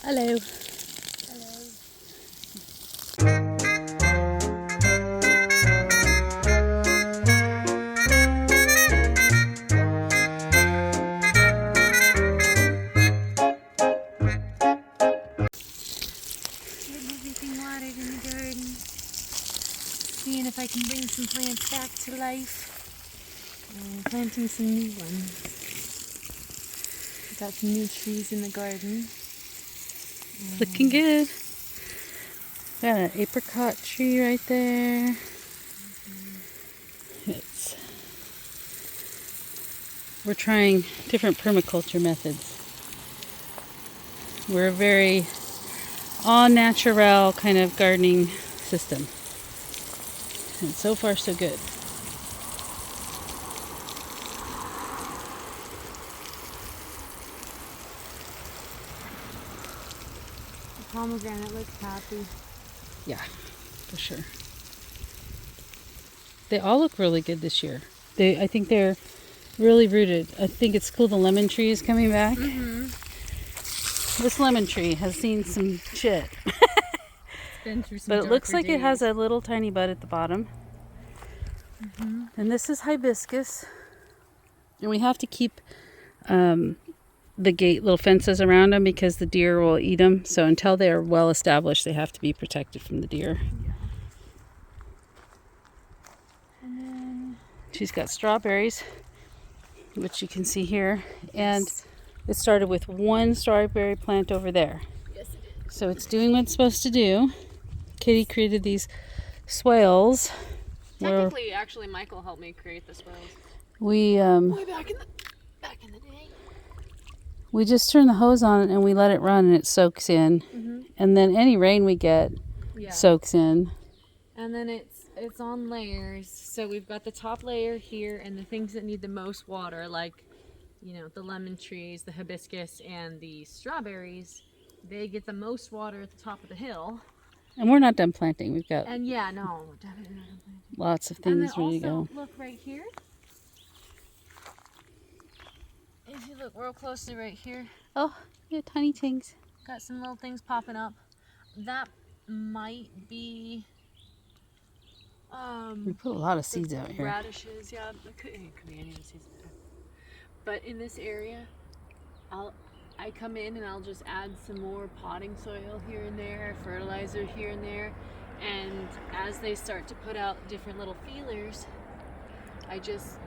Hello. Getting everything watered in the garden. Seeing if I can bring some plants back to life. And planting some new ones. Got some new trees in the garden. Looking good. Got an apricot tree right there. We're trying different permaculture methods. We're a very all natural kind of gardening system. And so far so good. The pomegranate looks happy. Yeah, for sure. They all look really good this year. I think they're really rooted. I think it's cool the lemon tree is coming back. Mm-hmm. This lemon tree has seen some shit. Been through some But it looks like days. it has a little tiny bud at the bottom. Mm-hmm. And this is hibiscus. And we have to keep the gate little fences around them because the deer will eat them. So until they are well established, they have to be protected from the deer. Yeah. And then She's got strawberries, which you can see here. And it started with one strawberry plant over there. yes, it is. So it's doing what it's supposed to do. Catie created these swales. Technically, actually, Michael helped me create the swales. We Way back in the day. we just turn the hose on and we let it run and it soaks in. Mm-hmm. And then any rain we get soaks in. And then it's on layers. So we've got the top layer here and the things that need the most water, like, the lemon trees, the hibiscus, and the strawberries. They get the most water at the top of the hill. And we're not done planting. We've got And yeah, no, definitely not planting. lots of And then things ready to also, go. look right here. If you look real closely right here, Oh, yeah, tiny things. got some little things popping up. That might be We put a lot of seeds out here. radishes. Yeah, it could be any of the seeds. But in this area, I come in and I'll just add some more potting soil here and there, fertilizer here and there, and as they start to put out different little feelers, I just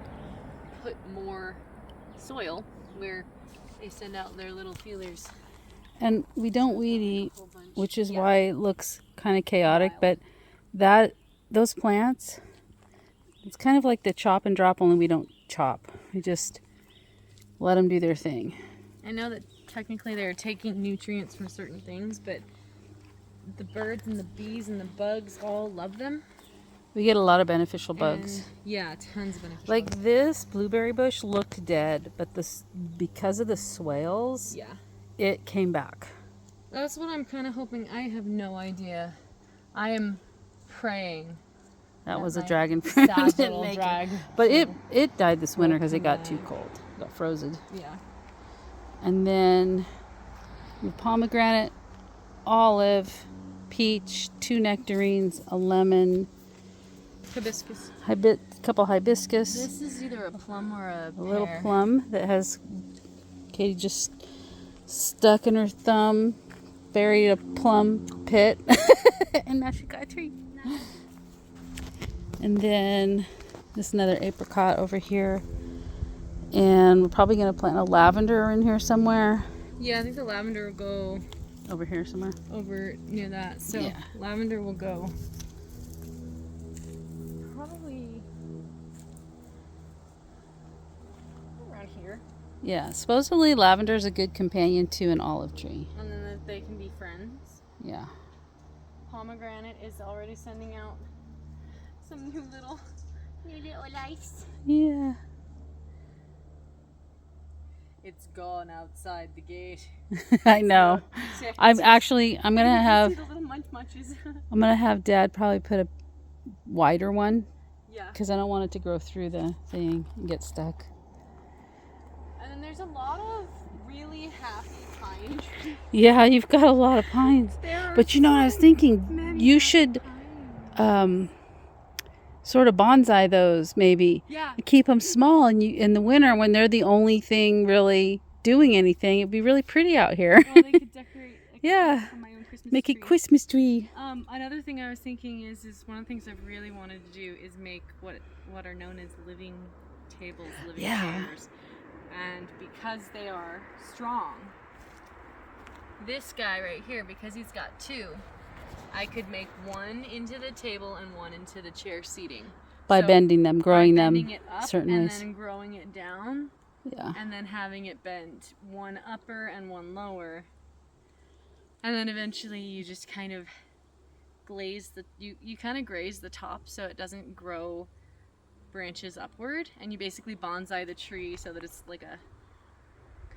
put more soil where they send out their little feelers. And we don't weed eat, Whole bunch. which is Yeah. why it looks kind of chaotic. Wild. But those plants, it's kind of like the chop and drop, only we don't chop. We just let them do their thing. I know that technically they're taking nutrients from certain things, but the birds and the bees and the bugs all love them. We get a lot of beneficial bugs. And, yeah, tons of beneficial Like bugs. this blueberry bush looked dead, but because of the swales, Yeah. it came back. That's what I'm kind of hoping. I have no idea. I am praying. That was a my dragon fruit. Sad Didn't little make it. drag. But it died this winter because it come got too back. cold. It got frozen. Yeah. And then we have pomegranate, olive, peach, 2 nectarines, a lemon, Hibiscus. couple hibiscus, This is either a plum or a pear. a little plum that has Catie just stuck in her thumb, buried a plum pit, and now she got a tree. And then this another apricot over here. And we're probably going to plant a lavender in here somewhere. Yeah, I think the lavender will go Over here somewhere. over near that. So Yeah. lavender will go probably around here. Yeah, supposedly lavender is a good companion to an olive tree. And then that they can be friends. Yeah. Pomegranate is already sending out some new little lights. Yeah. It's gone outside the gate. I know. I'm gonna have See the little munches. I'm gonna have Dad probably put a wider one Yeah. because I don't want it to grow through the thing and get stuck. And then there's a lot of really happy pine trees. Yeah, you've got a lot of pines. There are But you know what I was so thinking? many You happy should pines. sort of bonsai those maybe. Yeah. Keep them small, and you in the winter when they're the only thing really doing anything, it'd be really pretty out here. Well, they could decorate. I could Yeah. from my own Christmas Make tree. a Christmas tree. Another thing I was thinking is one of the things I've really wanted to do is make what are known as living tables, living chairs. And because they are strong, this guy right here, because he's got two, I could make one into the table and one into the chair seating. By bending them, growing by them bending it up certain and ways. then growing it down. Yeah. And then having it bent one upper and one lower. And then eventually you just kind of glaze you kind of graze the top so it doesn't grow branches upward, and you basically bonsai the tree so that it's like a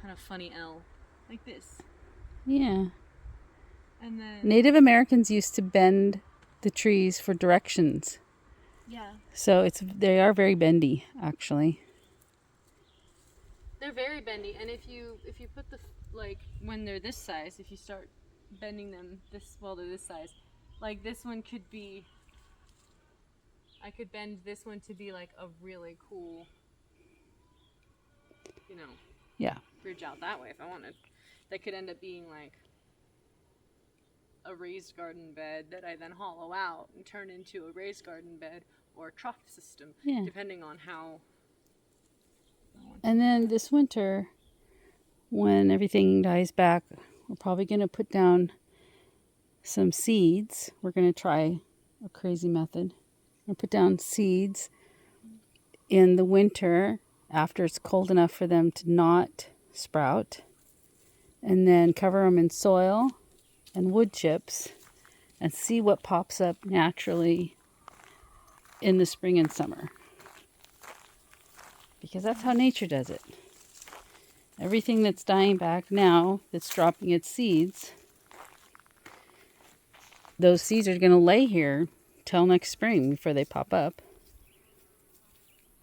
kind of funny L, like this. Yeah. And then Native Americans used to bend the trees for directions. yeah, So they are very bendy, actually. they're very bendy, and if you put like when they're this size, if you start bending them they're this size, like this one could be, I could bend this one to be like a really cool, Yeah. bridge out that way if I wanted. That could end up being like a raised garden bed that I then hollow out and turn into a raised garden bed or a trough system, Yeah. depending on how. And then this winter, when everything dies back, we're probably going to put down some seeds. We're going to try a crazy method. We'll put down seeds in the winter after it's cold enough for them to not sprout, and then cover them in soil and wood chips and see what pops up naturally in the spring and summer. Because that's how nature does it. Everything that's dying back now, that's dropping its seeds, those seeds are going to lay here till next spring before they pop up.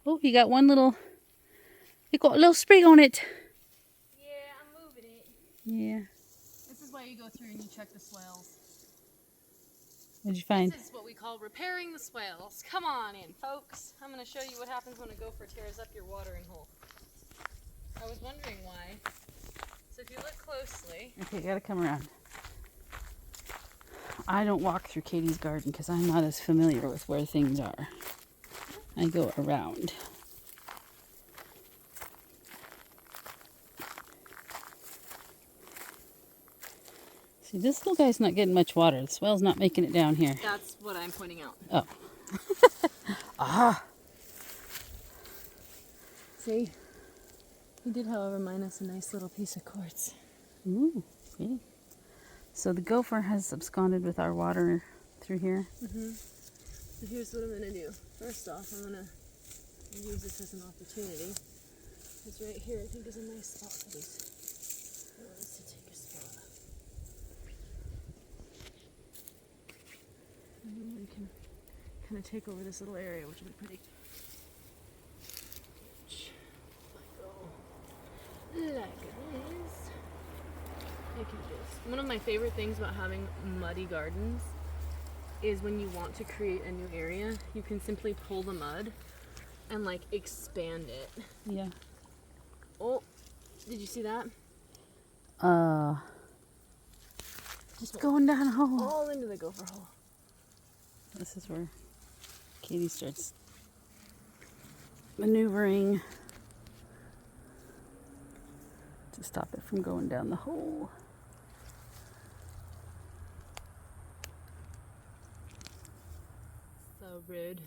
Oh, you got you got a little sprig on it. Yeah, I'm moving it. Yeah. This is why you go through and you check the swales. What'd you find? This is what we call repairing the swales. Come on in, folks. I'm going to show you what happens when a gopher tears up your watering hole. I was wondering why. So if you look closely. Okay, gotta come around. I don't walk through Catie's garden because I'm not as familiar with where things are. I go around. See, this little guy's not getting much water. The swell's not making it down here. That's what I'm pointing out. Oh. Ah. See? He did, however, mine us a nice little piece of quartz. Ooh, good. So the gopher has absconded with our water through here. Mm-hmm. So here's what I'm going to do. First off, I'm going to use this as an opportunity. Because right here, I think, is a nice spot for these birds to take a spot. And then we can kind of take over this little area, which will be pretty. Like this. One of my favorite things about having muddy gardens is when you want to create a new area, you can simply pull the mud and like expand it. Yeah. Oh, did you see that? Just going down a hole. All into the gopher hole. This is where Catie starts maneuvering to stop it from going down the hole. So rude.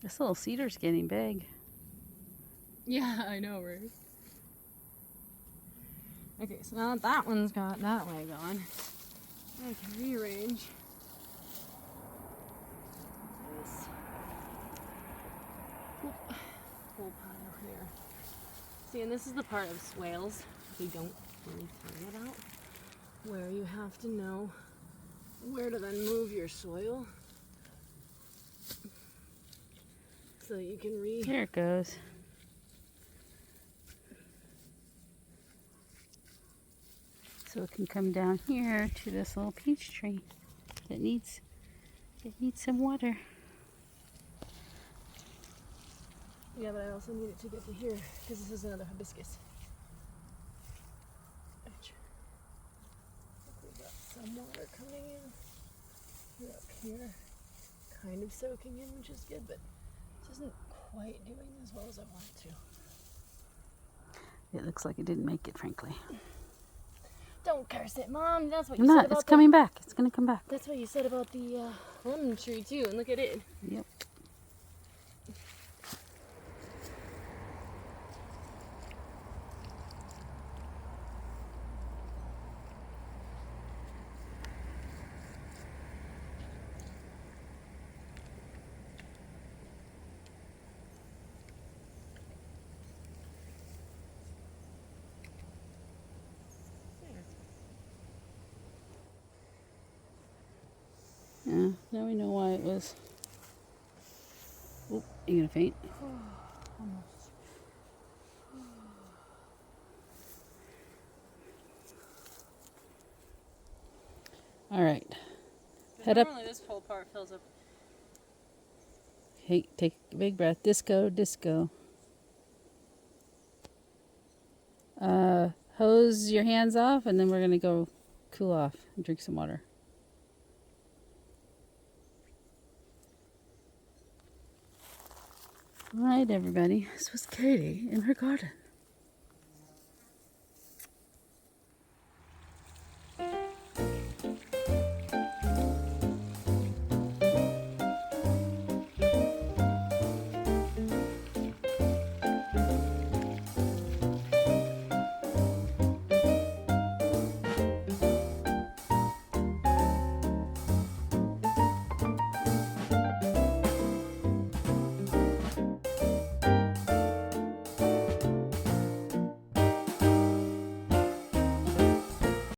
This little cedar's getting big. Yeah, I know, right? Okay, so now that one's got that leg on, I can rearrange this whole pile here. See, and this is the part of swales we don't really tell you about, where you have to know where to then move your soil so you can Here it goes. So it can come down here to this little peach tree that needs some water. Yeah, but I also need it to get to here because this is another hibiscus. Ouch. We got some water coming in. Up here, kind of soaking in, which is good, but this isn't quite doing as well as I want it to. It looks like it didn't make it, frankly. Don't curse it, Mom. That's what I'm you said not. about It's coming back. It's gonna come back. That's what you said about the lemon tree too, and look at it. Yep. Yeah, now we know why it was. Oh, you gonna faint? Almost. All right. Head up. Normally this whole part fills up. Hey, take a big breath. Disco, disco. Hose your hands off, and then we're gonna go cool off and drink some water. All right, everybody. This was Catie in her garden.